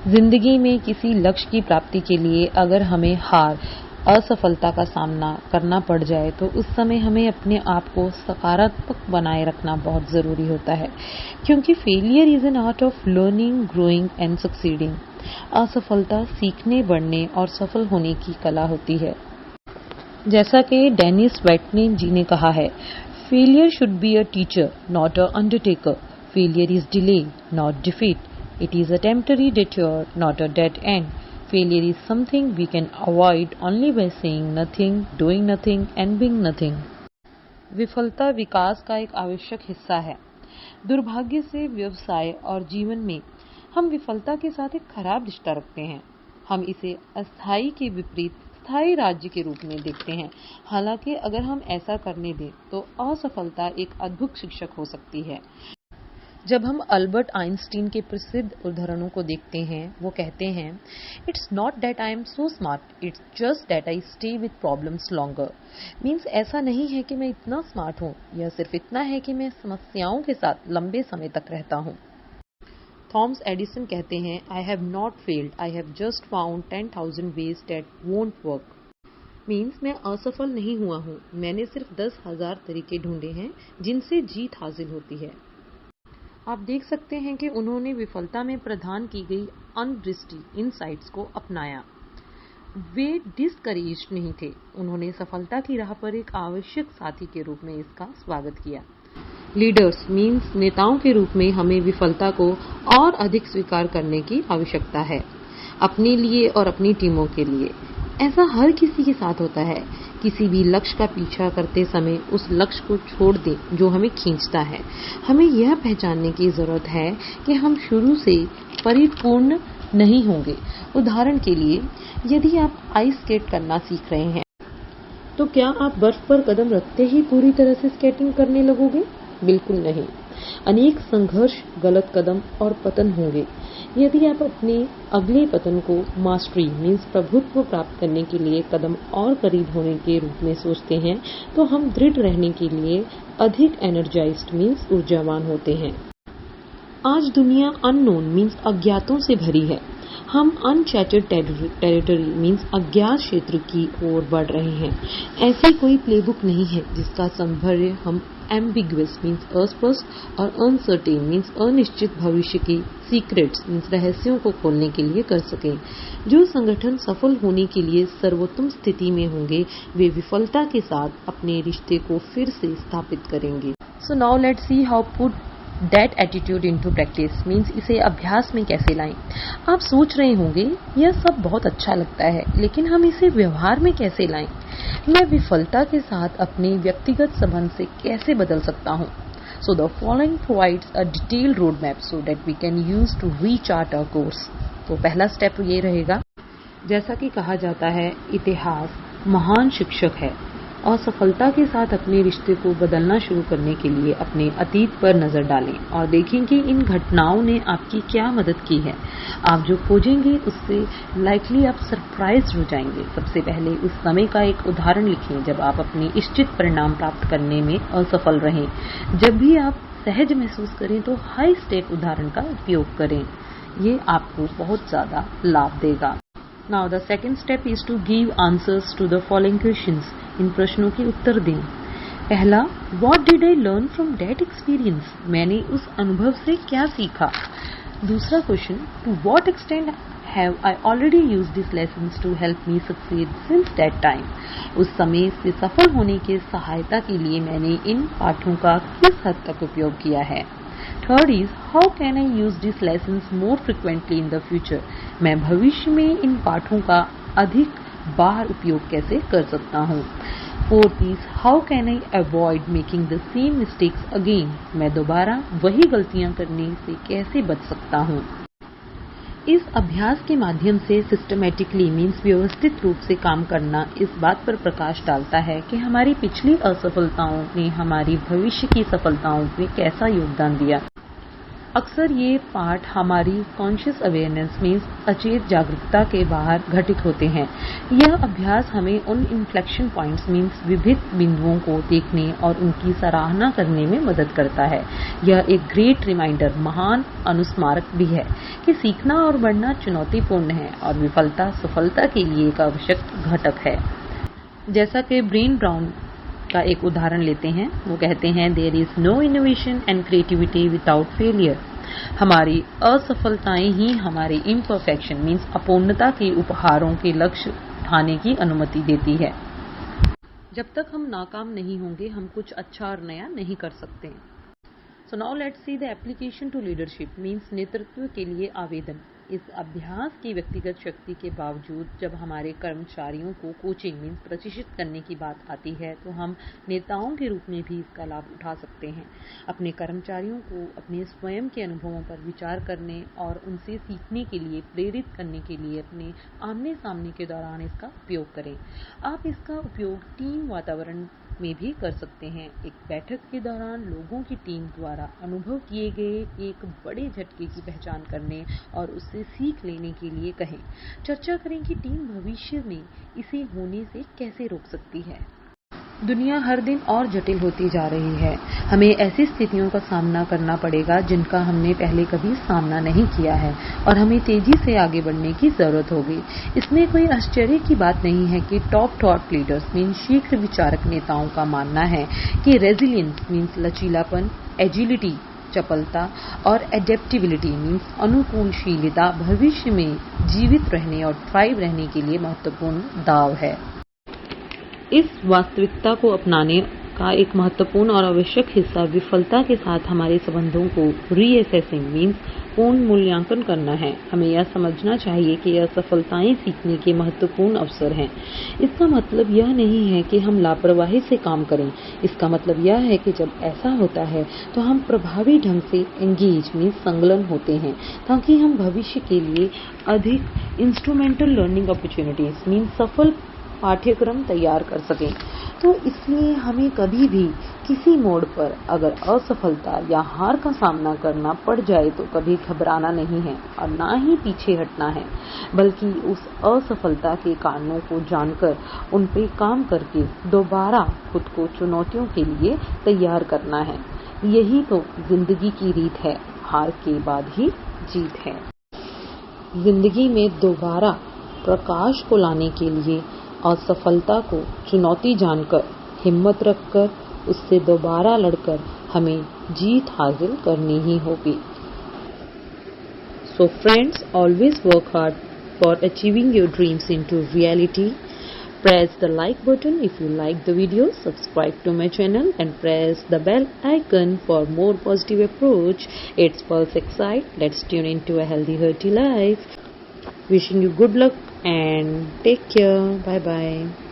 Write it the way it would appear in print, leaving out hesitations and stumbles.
जिंदगी में किसी लक्ष्य की प्राप्ति के लिए अगर हमें हार, असफलता का सामना करना पड़ जाए तो उस समय हमें अपने आप को सकारात्मक बनाए रखना बहुत जरूरी होता है, क्योंकि failure is an art of learning, growing and succeeding. असफलता सीखने, बढ़ने और सफल होने की कला होती है। जैसा कि डेनिस वेटनिन जी ने कहा है, failure should be a teacher not a Undertaker. Failure is delay not defeat. It is a temporary detour, not a dead end. Failure is something we can avoid only by saying nothing, doing nothing and being nothing. विफलता विकास का एक आवश्यक हिस्सा है। दुर्भाग्य से व्यवसाय और जीवन में हम विफलता के साथ एक खराब रिश्ता रखते हैं। हम इसे अस्थायी के विपरीत स्थायी राज्य के रूप में देखते हैं। हालांकि अगर हम ऐसा करने दें तो असफलता एक अद्भुत शिक्षक हो सकती है। जब हम अल्बर्ट आइंस्टीन के प्रसिद्ध उदाहरणों को देखते हैं, वो कहते हैं, it's not that I am so smart, it's just that I stay with problems longer. Means ऐसा नहीं है कि मैं इतना स्मार्ट हूँ, यह सिर्फ इतना है कि मैं समस्याओं के साथ लंबे समय तक रहता हूँ। थॉमस एडिसन कहते हैं, I have not failed, I have just found 10,000 ways that won't work. Means मैं असफल नहीं हुआ हूँ, मैंने सिर्फ 10,000 तरीके ढूंढे हैं जिनसे जीत हासिल होती है। आप देख सकते हैं कि उन्होंने विफलता में प्रदान की गई अंतर्दृष्टि, इनसाइट्स को अपनाया। वे डिस्करेज्ड नहीं थे, उन्होंने सफलता की राह पर एक आवश्यक साथी के रूप में इसका स्वागत किया। लीडर्स मीन्स नेताओं के रूप में हमें विफलता को और अधिक स्वीकार करने की आवश्यकता है, अपने लिए और अपनी टीमों के लिए। ऐसा हर किसी के साथ होता है। किसी भी लक्ष्य का पीछा करते समय उस लक्ष्य को छोड़ दें जो हमें खींचता है। हमें यह पहचानने की जरूरत है कि हम शुरू से परिपूर्ण नहीं होंगे। उदाहरण के लिए, यदि आप आइस स्केट करना सीख रहे हैं तो क्या आप बर्फ पर कदम रखते ही पूरी तरह से स्केटिंग करने लगोगे? बिल्कुल नहीं। अनेक संघर्ष, गलत कदम और पतन होंगे। यदि आप अपने अगले पतन को मास्टरी मीन्स प्रभुत्व प्राप्त करने के लिए कदम और करीब होने के रूप में सोचते हैं तो हम दृढ़ रहने के लिए अधिक एनर्जाइज्ड मीन्स ऊर्जावान होते हैं। आज दुनिया अननोन मीन्स अज्ञातों से भरी है। हम अनचार्टेड टेरिटरी मीन्स अज्ञात क्षेत्र की ओर बढ़ रहे हैं। ऐसी कोई प्लेबुक नहीं है जिसका संभर्य हम एम्बिगुअस मीन्स अस्पष्ट और अनसर्टेन मीन्स अनिश्चित भविष्य की सीक्रेट्स मीन्स रहस्यों को खोलने के लिए कर सकें। जो संगठन सफल होने के लिए सर्वोत्तम स्थिति में होंगे, वे विफलता के साथ अपने रिश्ते को फिर से स्थापित करेंगे। सो now let's see how put that attitude into practice means इसे अभ्यास में कैसे लाएं। आप सोच रहे होंगे यह सब बहुत अच्छा लगता है, लेकिन हम इसे व्यवहार में कैसे लाएं? मैं विफलता के साथ अपने व्यक्तिगत संबंध से कैसे बदल सकता हूँ? So the following provides a detailed roadmap so that we can use to rechart our course. तो पहला स्टेप ये रहेगा, जैसा कि कहा जाता है, इतिहास महान शिक्षक है। असफलता के साथ अपने रिश्ते को बदलना शुरू करने के लिए अपने अतीत पर नजर डालें और देखें कि इन घटनाओं ने आपकी क्या मदद की है। आप जो खोजेंगे उससे लाइकली आप सरप्राइज हो जाएंगे। सबसे पहले उस समय का एक उदाहरण लिखें जब आप अपने इच्छित परिणाम प्राप्त करने में असफल रहें। जब भी आप सहज महसूस करें तो हाई स्टेप उदाहरण का उपयोग करें, ये आपको बहुत ज्यादा लाभ देगा। Now the second step is to give answers to the following questions. इन प्रश्नों के उत्तर दें। पहला, What did I learn from that experience? मैंने उस अनुभव से क्या सीखा? दूसरा question, To what extent have I already used these lessons to help me succeed since that time? उस समय से सफल होने की सहायता के लिए मैंने इन पाठों का किस हद तक उपयोग किया है? Third is, how can I use this lessons more frequently in the future? मैं भविष्य में इन पाठों का अधिक बार उपयोग कैसे कर सकता हूँ? Fourth is, how can I avoid making the same mistakes again? मैं दोबारा वही गलतियां करने से कैसे बच सकता हूँ? इस अभ्यास के माध्यम से सिस्टमैटिकली मीन्स व्यवस्थित रूप से काम करना इस बात पर प्रकाश डालता है कि हमारी पिछली असफलताओं ने हमारी भविष्य की सफलताओं में कैसा योगदान दिया। अक्सर ये पाठ हमारी कॉन्शियस अवेयरनेस मीन्स अचेत जागरूकता के बाहर घटित होते हैं। यह अभ्यास हमें उन इन्फ्लेक्शन पॉइंट्स मीन्स विभिन्न बिंदुओं को देखने और उनकी सराहना करने में मदद करता है। यह एक ग्रेट रिमाइंडर, महान अनुस्मारक भी है कि सीखना और बढ़ना चुनौतीपूर्ण है और विफलता सफलता के लिए एक आवश्यक घटक है। जैसा कि ब्रेन ब्राउन का एक उदाहरण लेते हैं, वो कहते हैं there is no innovation and creativity without failure. हमारी असफलताएं ही हमारे इम्परफेक्शन मीन्स अपूर्णता के उपहारों के लक्ष्य उठाने की अनुमति देती है। जब तक हम नाकाम नहीं होंगे हम कुछ अच्छा और नया नहीं कर सकते। So now let's see the application to leadership means नेतृत्व के लिए आवेदन। इस अभ्यास की व्यक्तिगत शक्ति के बावजूद जब हमारे कर्मचारियों को कोचिंग मीन्स प्रशिक्षित करने की बात आती है तो हम नेताओं के रूप में भी इसका लाभ उठा सकते हैं। अपने कर्मचारियों को अपने स्वयं के अनुभवों पर विचार करने और उनसे सीखने के लिए प्रेरित करने के लिए अपने आमने सामने के दौरान इसका उपयोग करें। आप इसका उपयोग टीम वातावरण में भी कर सकते हैं। एक बैठक के दौरान लोगों की टीम द्वारा अनुभव किए गए एक बड़े झटके की पहचान करने और उससे सीख लेने के लिए कहें। चर्चा करें कि टीम भविष्य में इसे होने से कैसे रोक सकती है। दुनिया हर दिन और जटिल होती जा रही है। हमें ऐसी स्थितियों का सामना करना पड़ेगा जिनका हमने पहले कभी सामना नहीं किया है और हमें तेजी से आगे बढ़ने की जरूरत होगी। इसमें कोई आश्चर्य की बात नहीं है कि टॉप थॉट लीडर्स मीन्स शीघ्र विचारक नेताओं का मानना है कि रेजिलियंस मीन्स लचीलापन, एजिलिटी चपलता और एडेप्टिबिलिटी मीन्स अनुकूलशीलता भविष्य में जीवित रहने और थ्राइव रहने के लिए महत्वपूर्ण दाव है। इस वास्तविकता को अपनाने का एक महत्वपूर्ण और आवश्यक हिस्सा विफलता के साथ हमारे संबंधों को रीअसेसिंग मीन्स पूर्ण मूल्यांकन करना है। हमें यह समझना चाहिए कि असफलताएं सीखने के महत्वपूर्ण अवसर हैं। इसका मतलब यह नहीं है कि हम लापरवाही से काम करें। इसका मतलब यह है कि जब ऐसा होता है तो हम प्रभावी ढंग से एंगेज मीन्स संलग्न होते हैं ताकि हम भविष्य के लिए अधिक इंस्ट्रूमेंटल लर्निंग अपॉर्चुनिटीज मीन्स सफल पाठ्यक्रम तैयार कर सकें। तो इसलिए हमें कभी भी किसी मोड़ पर अगर असफलता या हार का सामना करना पड़ जाए तो कभी घबराना नहीं है और ना ही पीछे हटना है, बल्कि उस असफलता के कारणों को जानकर उन पर काम करके दोबारा खुद को चुनौतियों के लिए तैयार करना है। यही तो जिंदगी की रीत है, हार के बाद ही जीत है। जिंदगी में दोबारा प्रकाश को लाने के लिए असफलता को चुनौती जानकर हिम्मत रखकर उससे दोबारा लड़कर हमें जीत हासिल करनी ही होगी। So friends, always work hard for achieving your dreams into reality. Press the like button if you like the video, subscribe to my channel and press the bell icon for more positive approach. It's Pulse Excite. Let's tune into a healthy, hearty life. Wishing you good luck and take care. Bye bye.